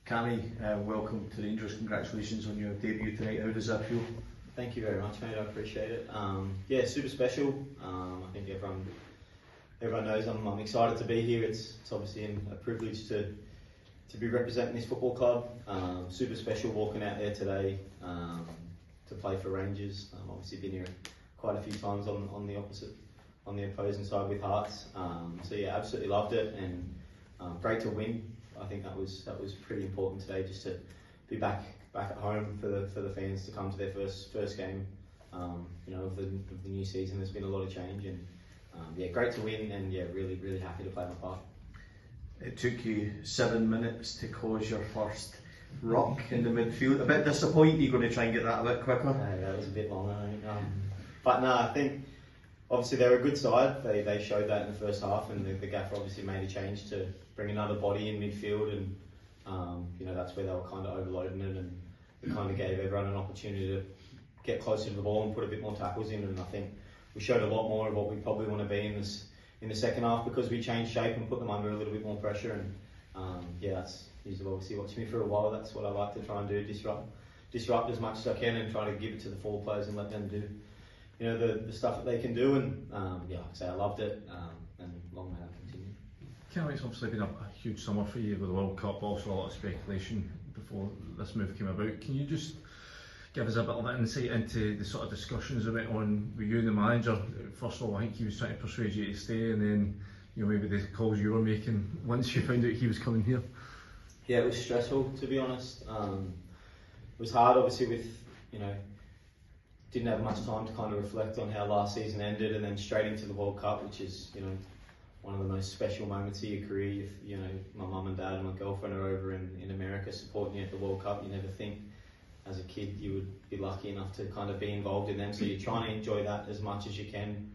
Cammy, welcome to Rangers. Congratulations on your debut tonight. How does that feel? Thank you very much, mate. I appreciate it. Yeah, super special. I think everyone knows I'm excited to be here. It's obviously a privilege to be representing this football club. Super special walking out there today to play for Rangers. Obviously been here quite a few times on the opposing side with Hearts. So yeah, absolutely loved it, and great to win. I think that was pretty important today, just to be back at home for the fans to come to their first game. Of the new season. There's been a lot of change, and yeah, great to win, and yeah, really happy to play my part. It took you 7 minutes to cause your first rock in the midfield. A bit disappointed you're going to try and get that a bit quicker. That was a bit long, I think. But no, I think obviously they're a good side. They showed that in the first half, and the gaffer obviously made a change to bring another body in midfield, and that's where they were kind of overloading it, and it kind of gave everyone an opportunity to get closer to the ball and put a bit more tackles in. And I think we showed a lot more of what we probably want to be in the second half, because we changed shape and put them under a little bit more pressure. And yeah, that's, you've obviously watched me for a while. That's what I like to try and do: disrupt as much as I can, and try to give it to the forward players and let them do the stuff that they can do. And yeah, like I say, I loved it, and long may that continue. Cammy, it's obviously been a huge summer for you with the World Cup, also a lot of speculation before this move came about. Can you just give us a bit of insight into the sort of discussions that went on with you and the manager? First of all, I think he was trying to persuade you to stay, and then maybe the calls you were making once you found out he was coming here. Yeah, it was stressful, to be honest. It was hard, obviously, with didn't have much time to kind of reflect on how last season ended, and then straight into the World Cup, which is one of the most special moments of your career. If my mum and dad and my girlfriend are over in America supporting you at the World Cup, you never think as a kid you would be lucky enough to kind of be involved in them. So you're trying to enjoy that as much as you can.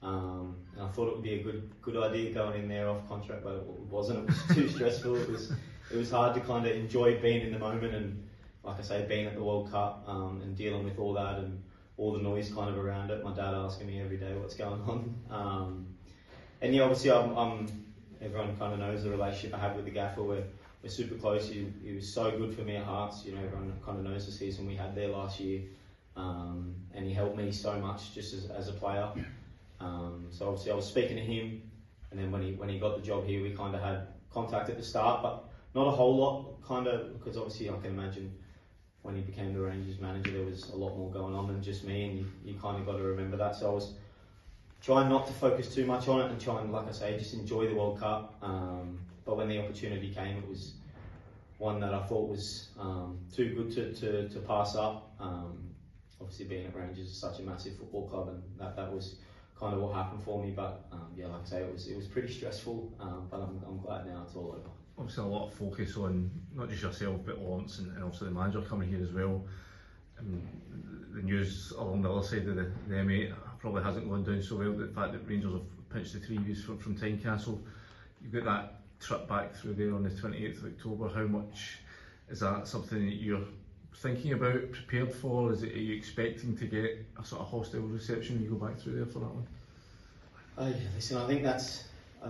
And I thought it would be a good idea going in there off contract, but it wasn't. It was too stressful. It was hard to kind of enjoy being in the moment, and like I say, being at the World Cup and dealing with all that and all the noise kind of around it. My dad asking me every day what's going on. And yeah, obviously everyone kind of knows the relationship I have with the gaffer. We're super close. He was so good for me at Hearts. Everyone kind of knows the season we had there last year, and he helped me so much just as a player. So obviously I was speaking to him, and then when he got the job here, we kind of had contact at the start, but not a whole lot, kind of, because obviously I can imagine when he became the Rangers manager there was a lot more going on than just me, and you kind of got to remember that. So I was trying not to focus too much on it, and trying, like I say, just enjoy the World Cup. But when the opportunity came, it was one that I thought was too good to pass up. Obviously being at Rangers is such a massive football club, and that was kind of what happened for me. But yeah, like I say, it was pretty stressful, but I'm glad now it's all over. Obviously a lot of focus on not just yourself but Lawrence and obviously the manager coming here as well. The news along the other side of the M8 probably hasn't gone down so well. The fact that Rangers have pinched the 3 views from Tynecastle, you've got that trip back through there on the 28th of October. How much is that something that you're thinking about, prepared for? Are you expecting to get a sort of hostile reception when you go back through there for that one? Yeah, listen, I think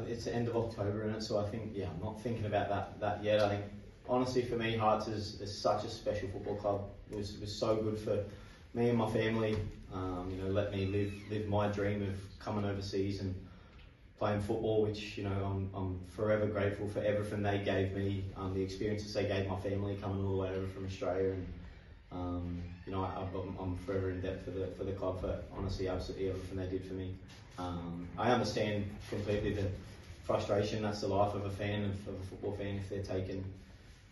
it's the end of October, isn't it? So I think, yeah, I'm not thinking about that yet. I think honestly for me, Hearts is such a special football club. It was so good for me and my family. Let me live my dream of coming overseas and playing football, which I'm forever grateful for everything they gave me, the experiences they gave my family coming all the way over from Australia, and I'm forever in debt for the club for honestly absolutely everything they did for me. I understand completely the frustration. That's the life of a fan, of a football fan, if they're taking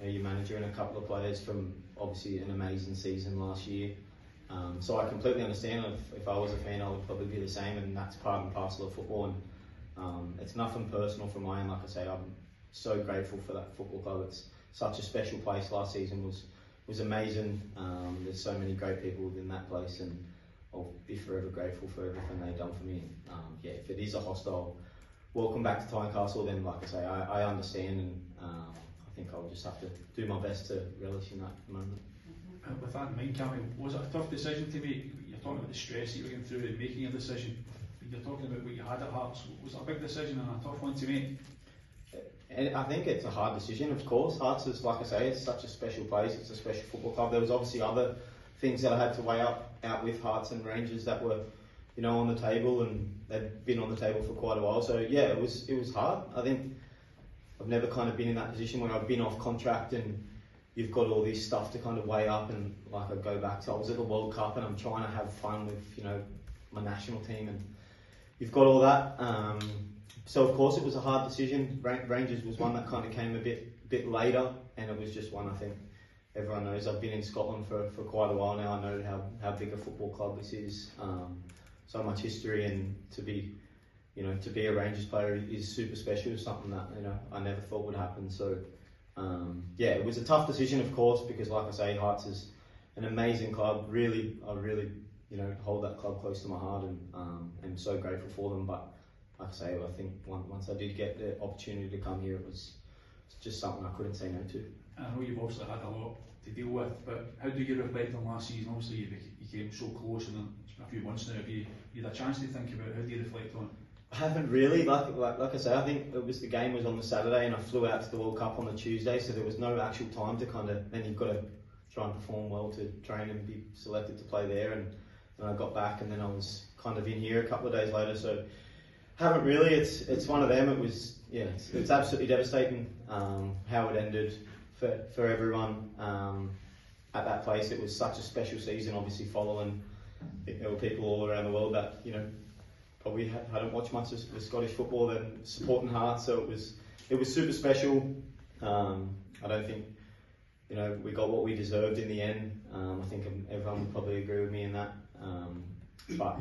your manager and a couple of players from obviously an amazing season last year. So I completely understand. If I was a fan, I would probably be the same, and that's part and parcel of football. And it's nothing personal from my end. Like I say, I'm so grateful for that football club. It's such a special place. Last season was amazing. There's so many great people within that place, and I'll be forever grateful for everything they've done for me. Yeah, if it is a hostile welcome back to Tynecastle, then like I say, I understand, and I think I'll just have to do my best to relish in that moment. With that in mind, Cammy, was it a tough decision to make? You're talking about the stress that you were going through in making a decision. You're talking about what you had at Hearts. Was it a big decision and a tough one to make? And I think it's a hard decision, of course. Hearts is, like I say, it's such a special place. It's a special football club. There was obviously out things that I had to weigh out with Hearts and Rangers that were, on the table, and they'd been on the table for quite a while. So yeah, it was hard. I think I've never kind of been in that position where I've been off contract and you've got all this stuff to kind of weigh up. And like I go back to, I was at the World Cup and I'm trying to have fun with, my national team, and you've got all that. So of course it was a hard decision. Rangers was one that kind of came a bit later, and it was just one I think everyone knows. I've been in Scotland for quite a while now. I know how big a football club this is. So much history, and to be a Rangers player is super special. Something that I never thought would happen. So yeah, it was a tough decision, of course, because like I say, Hearts is an amazing club. I really hold that club close to my heart, and I'm so grateful for them. But like I say, I think once I did get the opportunity to come here, it's just something I couldn't say no to. I know you've obviously had a lot to deal with, but how do you reflect on last season? Obviously you came so close, and it's been a few months now. Have you had a chance to think about it? How do you reflect on it? I haven't really. Like I say, I think the game was on the Saturday, and I flew out to the World Cup on the Tuesday, so there was no actual time to then you've got to try and perform well to train and be selected to play there. And I got back, and then I was kind of in here a couple of days later. So haven't really. It's one of them. It was it's absolutely devastating how it ended for everyone at that place. It was such a special season, obviously following. I think there were people all around the world that probably hadn't watched much of the Scottish football than supporting Hearts. So it was super special. I don't think we got what we deserved in the end. I think everyone would probably agree with me in that. But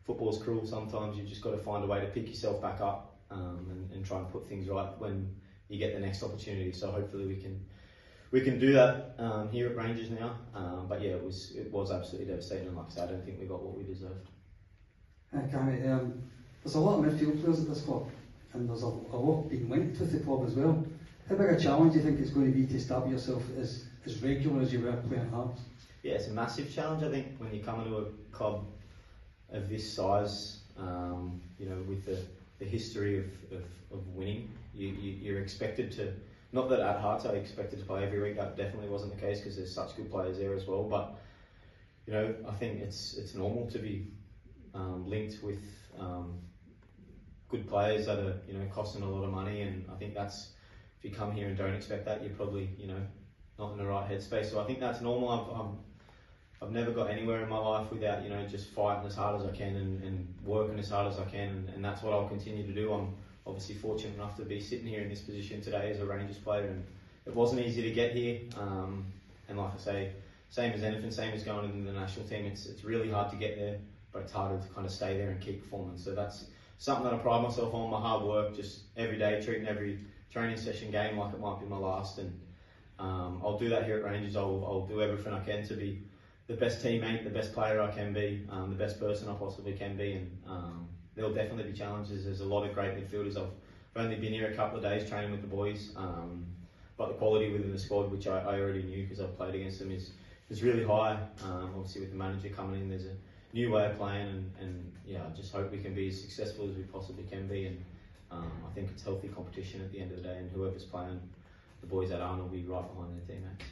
football's cruel sometimes. You've just got to find a way to pick yourself back up and try and put things right when you get the next opportunity. So hopefully we can do that here at Rangers now. But yeah, it was absolutely devastating. And like I said, I don't think we got what we deserved. Cammy, there's a lot of midfield players at this club, and there's a lot being linked with the club as well. How big a challenge do you think it's going to be to establish yourself as regular as you were playing Hearts? Yeah, it's a massive challenge. I think when you come into a club of this size, with the history of winning, you're expected to. Not that at Hearts I expected to play every week. That definitely wasn't the case because there's such good players there as well. But I think it's normal to be linked with good players that are costing a lot of money, and I think that's, if you come here and don't expect that, you're probably not in the right headspace. So I think that's normal. I've never got anywhere in my life without just fighting as hard as I can and working as hard as I can, and that's what I'll continue to do. I'm obviously fortunate enough to be sitting here in this position today as a Rangers player, and it wasn't easy to get here. And like I say, same as anything, same as going into the national team, it's really hard to get there, but it's harder to kind of stay there and keep performing. So that's something that I pride myself on, my hard work, just every day, treating every training session, game like it might be my last. And I'll do that here at Rangers. I'll do everything I can to be the best teammate, the best player I can be, the best person I possibly can be. And there'll definitely be challenges. There's a lot of great midfielders. I've only been here a couple of days training with the boys, but the quality within the squad, which I already knew because I've played against them, is really high. Obviously with the manager coming in, there's a new way of playing, and yeah, I just hope we can be as successful as we possibly can be. And I think it's healthy competition at the end of the day, and whoever's playing, the boys that aren't will be right behind their teammates.